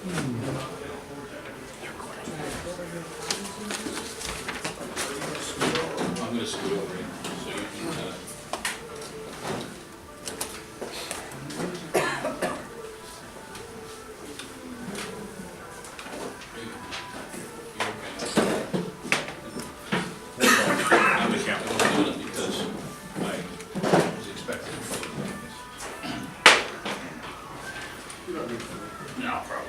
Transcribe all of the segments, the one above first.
I'm going to scoot over here so you can kind of. I'm just doing it because I was expecting it. No problem.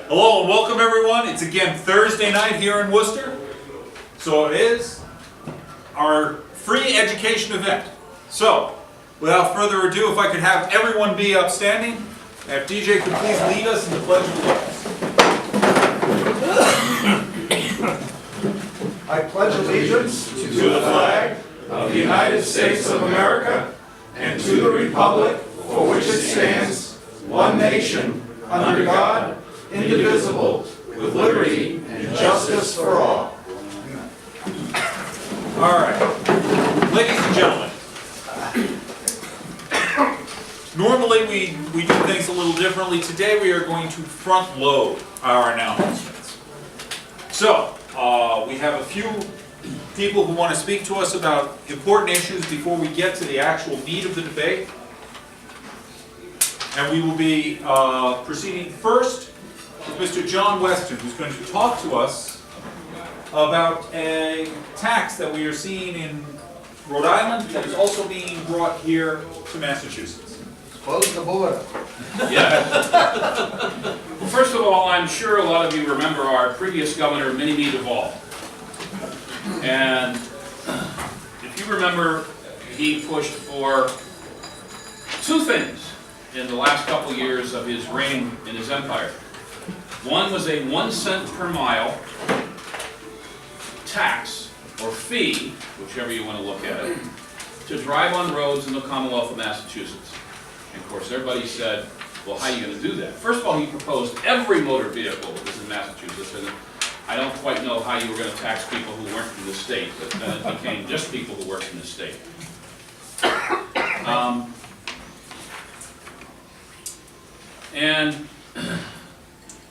Hello and welcome everyone. It's again Thursday night here in Worcester. So it is our free education event. So, without further ado, if I could have everyone be upstanding, and if DJ could please lead us in the Pledge of Allegiance. I pledge allegiance to the flag of the United States of America and to the republic for which it stands, one nation, under God, indivisible, with liberty and justice for all. All right, ladies and gentlemen. Normally we do things a little differently. Today we are going to front load our announcements. So, we have a few people who want to speak to us about important issues before we get to the actual meat of the debate. And we will be proceeding first with Mr. John Weston, who's going to talk to us about a tax that we are seeing in Rhode Island that is also being brought here to Massachusetts. Close the border. Yeah. Well, first of all, I'm sure a lot of you remember our previous governor, Minnie Duvall. And if you remember, he pushed for two things in the last couple years of his reign in his empire. One was a 1 cent per mile tax, or fee, whichever you want to look at it, to drive on roads in the Commonwealth of Massachusetts. And of course, everybody said, well, how are you going to do that? First of all, he proposed every motor vehicle that was in Massachusetts, and I don't quite know how you were going to tax people who weren't from the state, but then it became just people who worked in the state. And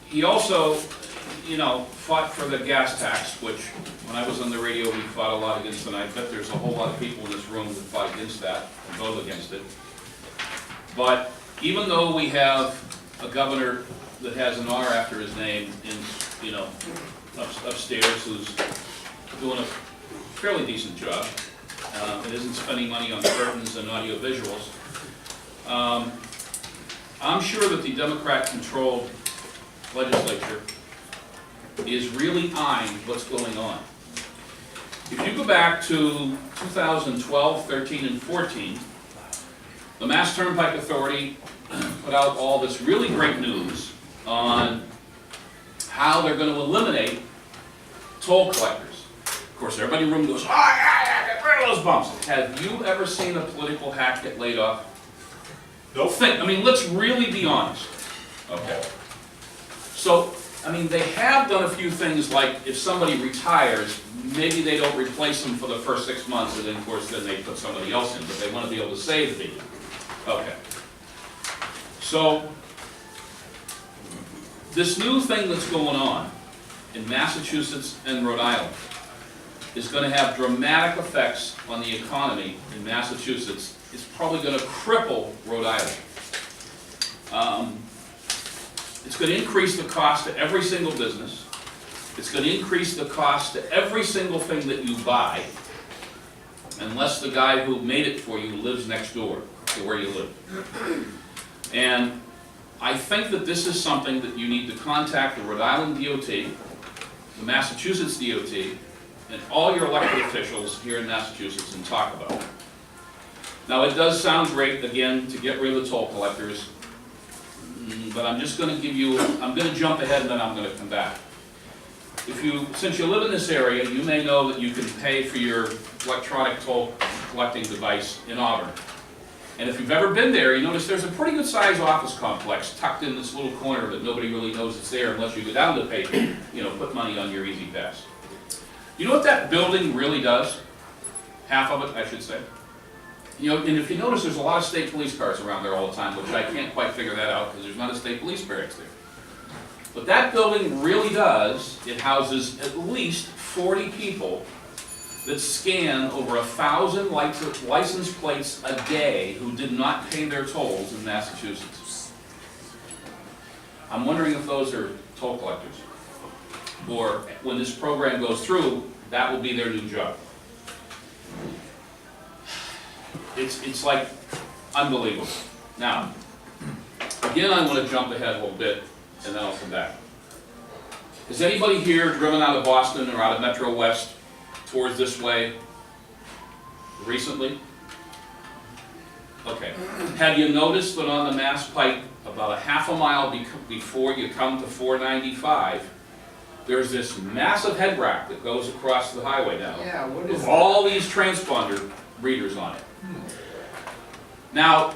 he also, fought for the gas tax, which when I was on the radio, we fought a lot against it, and I bet there's a whole lot of people in this room that fought against that, and voted against it. But even though we have a governor that has an R after his name in, upstairs, who's doing a fairly decent job, and isn't spending money on curtains and audio visuals, I'm sure that the Democrat-controlled legislature is really eyeing what's going on. If you go back to 2012, 13, and 14, the Mass Turnpike Authority put out all this really great news on how they're going to eliminate toll collectors. Of course, everybody in the room goes, oh yeah, get rid of those bumps. Have you ever seen a political hack get laid off? Nope. Let's really be honest. Okay. So, they have done a few things like if somebody retires, maybe they don't replace them for the first 6 months, and then of course then they put somebody else in, but they want to be able to save people. Okay. So, this new thing that's going on in Massachusetts and Rhode Island is going to have dramatic effects on the economy in Massachusetts. It's probably going to cripple Rhode Island. It's going to increase the cost to every single business. It's going to increase the cost to every single thing that you buy, unless the guy who made it for you lives next door to where you live. And I think that this is something that you need to contact the Rhode Island DOT, the Massachusetts DOT, and all your elected officials here in Massachusetts and talk about it. Now, it does sound great, again, to get rid of the toll collectors, but I'm just going to give you, I'm going to jump ahead and then I'm going to come back. Since you live in this area, you may know that you can pay for your electronic toll collecting device in Auburn. And if you've ever been there, you notice there's a pretty good sized office complex tucked in this little corner that nobody really knows it's there unless you go down to pay, put money on your Easy Pass. You know what that building really does? Half of it, I should say. You know, and if you notice, there's a lot of state police cars around there all the time, which I can't quite figure that out because there's not a state police barracks there. But that building really does, it houses at least 40 people that scan over 1,000 license plates a day who did not pay their tolls in Massachusetts. I'm wondering if those are toll collectors. Or when this program goes through, that will be their new job. It's like unbelievable. Now, again, I want to jump ahead a little bit, and then I'll come back. Has anybody here driven out of Boston or out of Metro West towards this way recently? Okay. Have you noticed that on the Mass Pike, about a half a mile before you come to 495, there's this massive head rack that goes across the highway now, Yeah, what is with that? all these transponder readers on it. Now,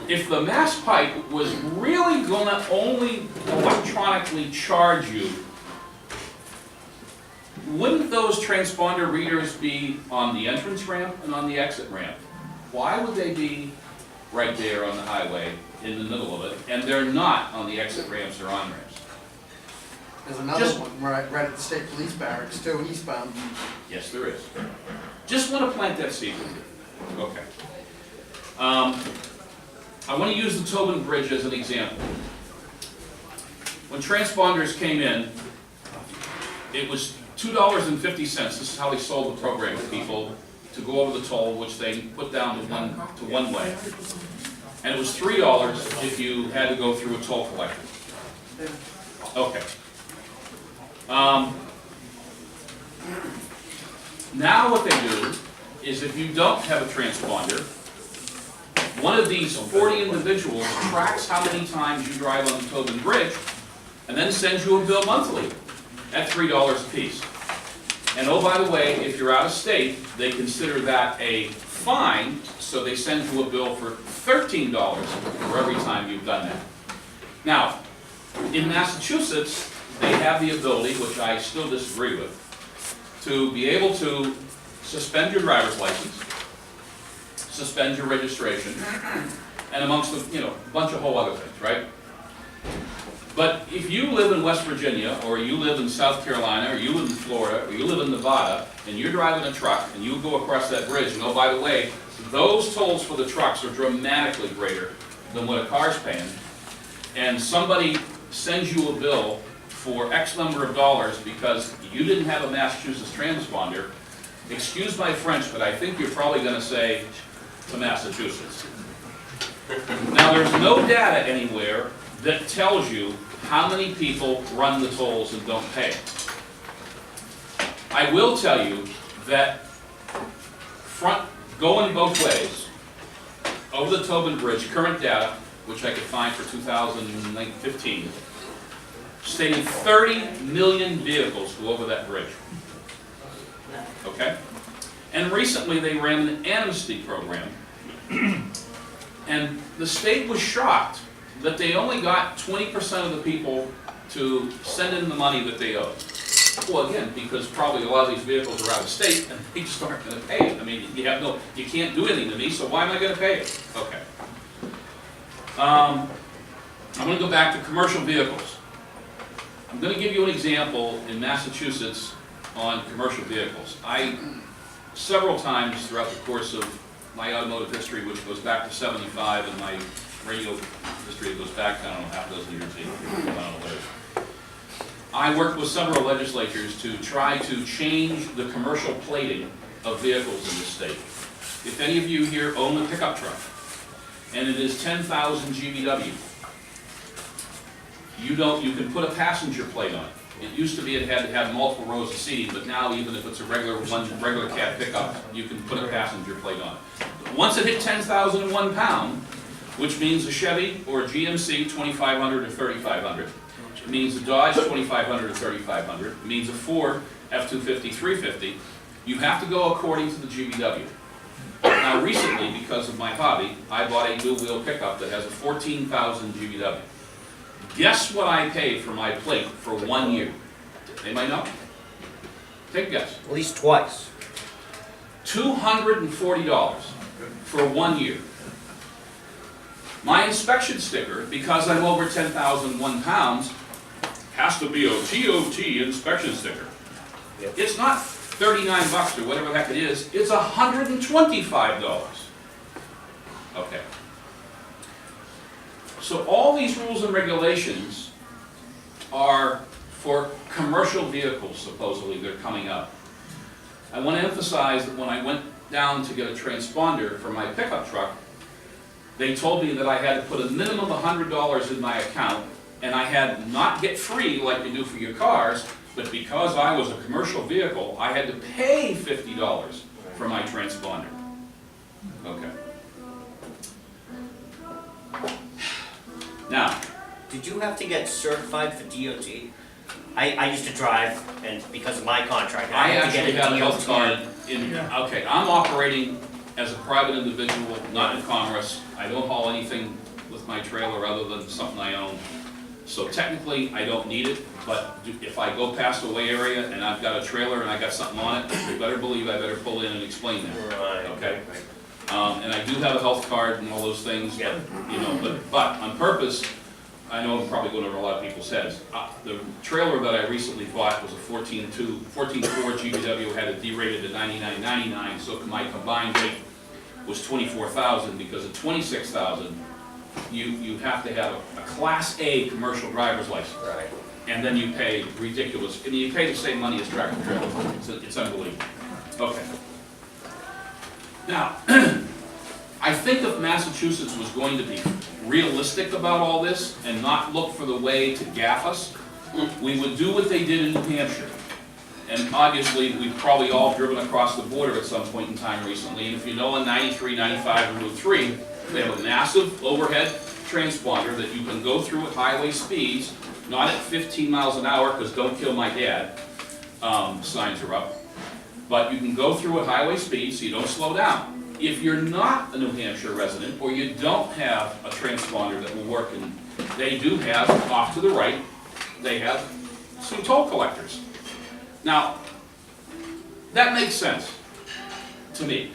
if the Mass Pike was really going to only electronically charge you, wouldn't those transponder readers be on the entrance ramp and on the exit ramp? Why would they be right there on the highway in the middle of it, and they're not on the exit ramps or on ramps? There's another Just- one right at the state police barracks too, eastbound. Yes, there is. Just want to plant that seed with you. Okay. I want to use the Tobin Bridge as an example. When transponders came in, it was $2.50. This is how they sold the program to people to go over the toll, which they put down to one way. And it was $3 if you had to go through a toll collector. Okay. Now what they do is if you don't have a transponder, one of these 40 individuals tracks how many times you drive on the Tobin Bridge and then sends you a bill monthly at $3 a piece. And oh, by the way, if you're out of state, they consider that a fine, so they send you a bill for $13 for every time you've done that. Now, in Massachusetts, they have the ability, which I still disagree with, to be able to suspend your driver's license, suspend your registration, and amongst the, a bunch of whole other things, right? But if you live in West Virginia, or you live in South Carolina, or you live in Florida, or you live in Nevada, and you're driving a truck, and you go across that bridge, and oh, by the way, those tolls for the trucks are dramatically greater than what a car's paying, and somebody sends you a bill for X number of dollars because you didn't have a Massachusetts transponder, excuse my French, but I think you're probably going to say to Massachusetts. Now, there's no data anywhere that tells you how many people run the tolls and don't pay. I will tell you that going both ways, over the Tobin Bridge, current data, which I could find for 2015, stating 30 million vehicles go over that bridge. Okay? And recently they ran an amnesty program, and the state was shocked that they only got 20% of the people to send in the money that they owed. Well, again, because probably a lot of these vehicles are out of state and they just aren't going to pay it. I mean, you can't do anything to me, so why am I going to pay it? Okay. I'm going to go back to commercial vehicles. I'm going to give you an example in Massachusetts on commercial vehicles. Several times throughout the course of my automotive history, which goes back to 75, and my radio history goes back, I don't know, half a dozen years, I don't know what it is. I worked with several legislatures to try to change the commercial plating of vehicles in the state. If any of you here own a pickup truck, and it is 10,000 GVW, you can put a passenger plate on it. It used to be it had to have multiple rows of seating, but now even if it's a regular cab pickup, you can put a passenger plate on it. Once it hit 10,001 pound, which means a Chevy or a GMC 2500 or 3500, it means a Dodge 2500 or 3500, it means a Ford F-250, 350, you have to go according to the GVW. Now recently, because of my hobby, I bought a dual-wheel pickup that has a 14,000 GVW. Guess what I paid for my plate for 1 year? Anybody know? Take a guess. At least twice. $240 for 1 year. My inspection sticker, because I'm over 10,001 pounds, has to be a TOT inspection sticker. Yep. It's not 39 bucks or whatever the heck it is, it's $125. Okay. So all these rules and regulations are for commercial vehicles, supposedly, they're coming up. I want to emphasize that when I went down to get a transponder for my pickup truck, they told me that I had to put a minimum of $100 in my account, and I had not get free like you do for your cars, but because I was a commercial vehicle, I had to pay $50 for my transponder. Okay. Now, Did you have to get certified for DOT? I used to drive, and because of my contract, I I had to actually get have a a health DOT. card in, okay, I'm operating as a private individual, not in commerce. I don't haul anything with my trailer other than something I own. So technically, I don't need it, but if I go past a way area and I've got a trailer and I got something on it, you better believe I better pull in and explain that. Right. Okay. And I do have a health card and all those things, Yeah. you know, but on purpose, I know I'm probably going over a lot of people's heads. The trailer that I recently bought was a 14.4 GVW, had it derated to 99.99, so my combined rate was 24,000, because at 26,000, you have to have a Class A commercial driver's license. Right. And then you pay ridiculous, and you pay the same money as tractor trailer. It's unbelievable. Okay. Now, I think if Massachusetts was going to be realistic about all this and not look for the way to gaff us, we would do what they did in New Hampshire. And obviously, we've probably all driven across the border at some point in time recently, and if you know on 93, 95, and Route 3, they have a massive overhead transponder that you can go through at highway speeds, not at 15 miles an hour, because don't kill my dad, signs are up, but you can go through at highway speeds so you don't slow down. If you're not a New Hampshire resident, or you don't have a transponder that will work, and they do have, off to the right, they have some toll collectors. Now, that makes sense to me.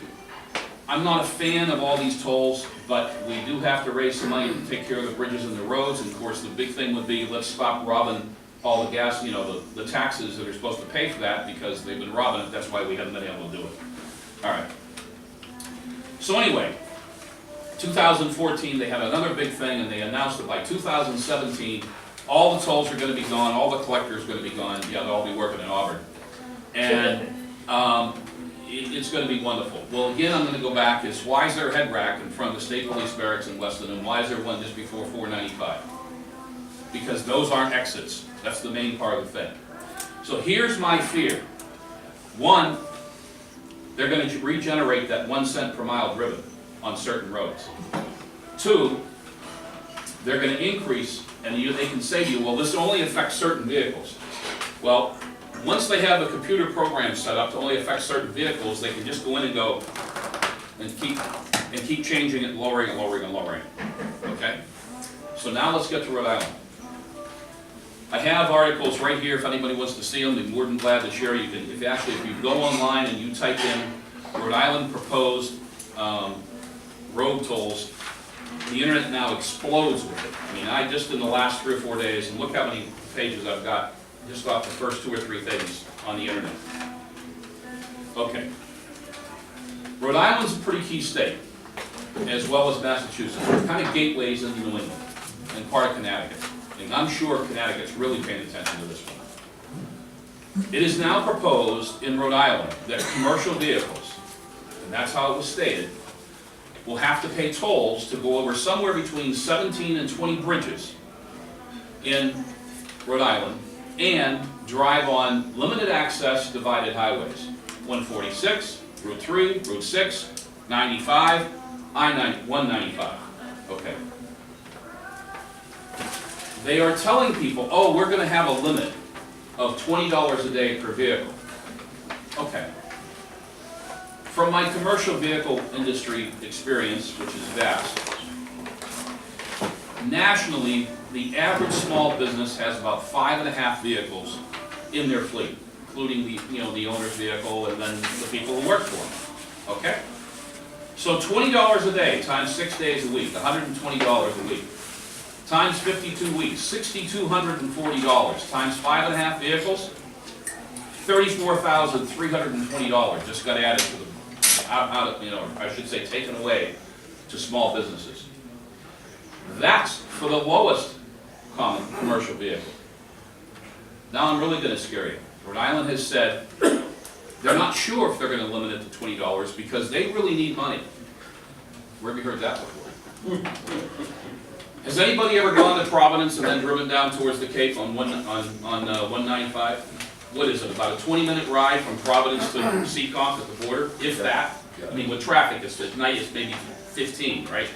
I'm not a fan of all these tolls, but we do have to raise some money to take care of the bridges and the roads, and of course, the big thing would be, let's stop robbing all the gas, you know, the taxes that are supposed to pay for that, because they've been robbing it, that's why we haven't been able to do it. All right. So anyway, 2014, they had another big thing, and they announced that by 2017, all the tolls are going to be gone, all the collectors are going to be gone, yeah, they'll all be working in Auburn. And it's going to be wonderful. Well, again, I'm going to go back, is why is there a head rack in front of the State Police Barracks in Weston, and why is there one just before 495? Because those aren't exits. That's the main part of the thing. So here's my fear. One, they're going to regenerate that 1 cent per mile driven on certain roads. Two, they're going to increase, and they can say to you, well, this only affects certain vehicles. Well, once they have a computer program set up to only affect certain vehicles, they can just go in and go and keep changing it, lowering and lowering and lowering. Okay? So now let's get to Rhode Island. I have articles right here if anybody wants to see them. I'm more than glad to share. You can, if you go online and you type in Rhode Island proposed road tolls, the internet now explodes with it. I mean, I just in the last 3 or 4 days, and look how many pages I've got just off the first 2 or 3 things on the internet. Okay. Rhode Island's a pretty key state, as well as Massachusetts. They're kind of gateways into New England and part of Connecticut. And I'm sure Connecticut's really paying attention to this one. It is now proposed in Rhode Island that commercial vehicles, and that's how it was stated, will have to pay tolls to go over somewhere between 17 and 20 bridges in Rhode Island and drive on limited access divided highways. 146, Route 3, Route 6, 95, I-195. Okay. They are telling people, oh, we're going to have a limit of $20 a day per vehicle. Okay. From my commercial vehicle industry experience, which is vast, nationally, the average small business has about 5.5 vehicles in their fleet. including the, you know, the owner's vehicle and then the people who work for him, okay? So $20 a day times 6 days a week, $120 a week, times 52 weeks, $6,240, times 5.5 vehicles, $34,320 just got added to them, out of, you know, I should say taken away to small businesses. That's for the lowest common commercial vehicle. Now I'm really gonna scare you. Rhode Island has said they're not sure if they're gonna limit it to $20 because they really need money. Where have you heard that before? Has anybody ever gone to Providence and then driven down towards the Cape on 195? What is it, about a 20-minute ride from Providence to Seekonk at the border, if that? I mean, with traffic, at night it's maybe 15, right?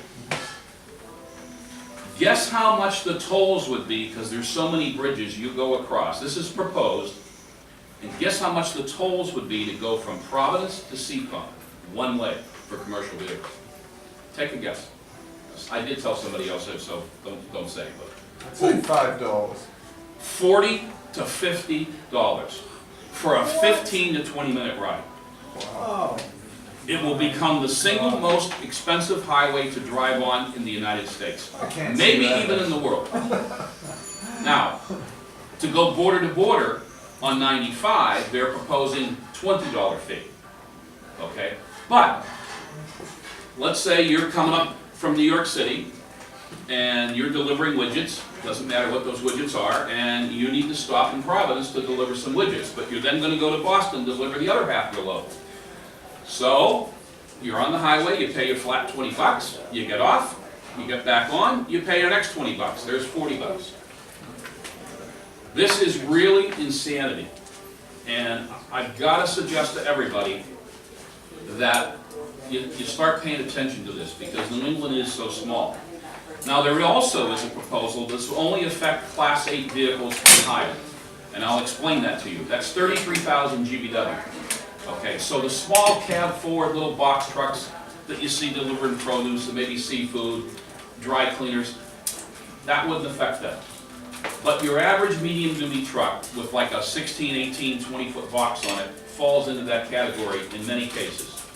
Guess how much the tolls would be, because there's so many bridges you go across. This is proposed. And guess how much the tolls would be to go from Providence to Seekonk, one way for commercial vehicles? Take a guess. I did tell somebody else, so don't say, but. I'd say $5. $40 to $50 for a 15 to 20-minute ride. Wow. It will become the single most expensive highway to drive on in the United States. I can't see Maybe that. even in the world. Now, to go border to border on 95, they're proposing $20 fee. Okay? But, let's say you're coming up from New York City and you're delivering widgets, doesn't matter what those widgets are, and you need to stop in Providence to deliver some widgets, but you're then going to go to Boston to deliver the other half of your load. So, you're on the highway, you pay your flat $20, you get off, you get back on, you pay your next $20, there's $40. This is really insanity, and I've got to suggest to everybody that you start paying attention to this, because New England is so small. Now, there also is a proposal that's will only affect Class 8 vehicles and higher, and I'll explain that to you. That's 33,000 GVW. Okay, so the small cab forward little box trucks that you see delivering produce and maybe seafood, dry cleaners, that wouldn't affect them. But your average medium duty truck with like a 16, 18, 20-foot box on it falls into that category in many cases.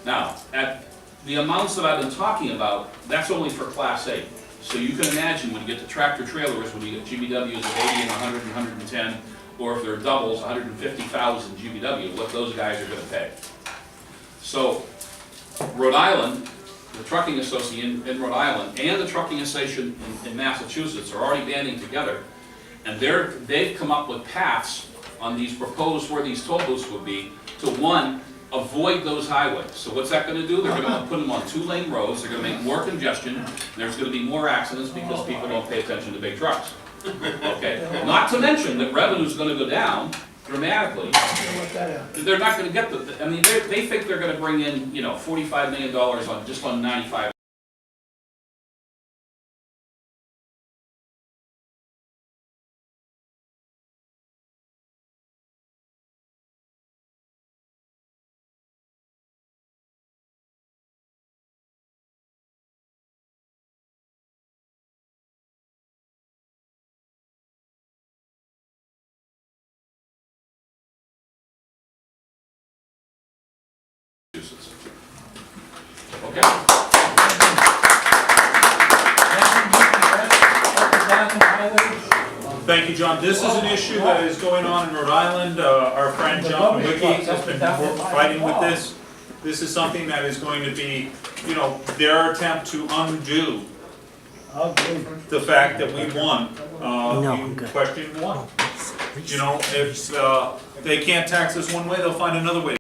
Now, at the amounts that I've been talking about, that's only for Class 8. So you can imagine when you get to tractor trailers, when you get GVWs of 80 and 100 and 110, or if they're doubles, 150,000 GVW, what those guys are going to pay. So, Rhode Island, the Trucking Association in Rhode Island, and the Trucking Association in Massachusetts are already banding together, and they've come up with paths on these proposed where these toll booths would be to, one, avoid those highways. So what's that going to do? They're going to put them on 2-lane roads, they're going to make more congestion, and there's going to be more accidents because people don't pay attention to big trucks. Okay, not to mention that revenue's going to go down dramatically. They're not going to get the, I mean, they think they're going to bring in, you know, $45 million on just on 95. Okay. Thank you, John. This is an issue that is going on in Rhode Island. Our friend John Wiki has been fighting with this. This is something that is going to be, you know, their attempt to undo the fact that we won in question 1. You know, if they can't tax us one way, they'll find another way.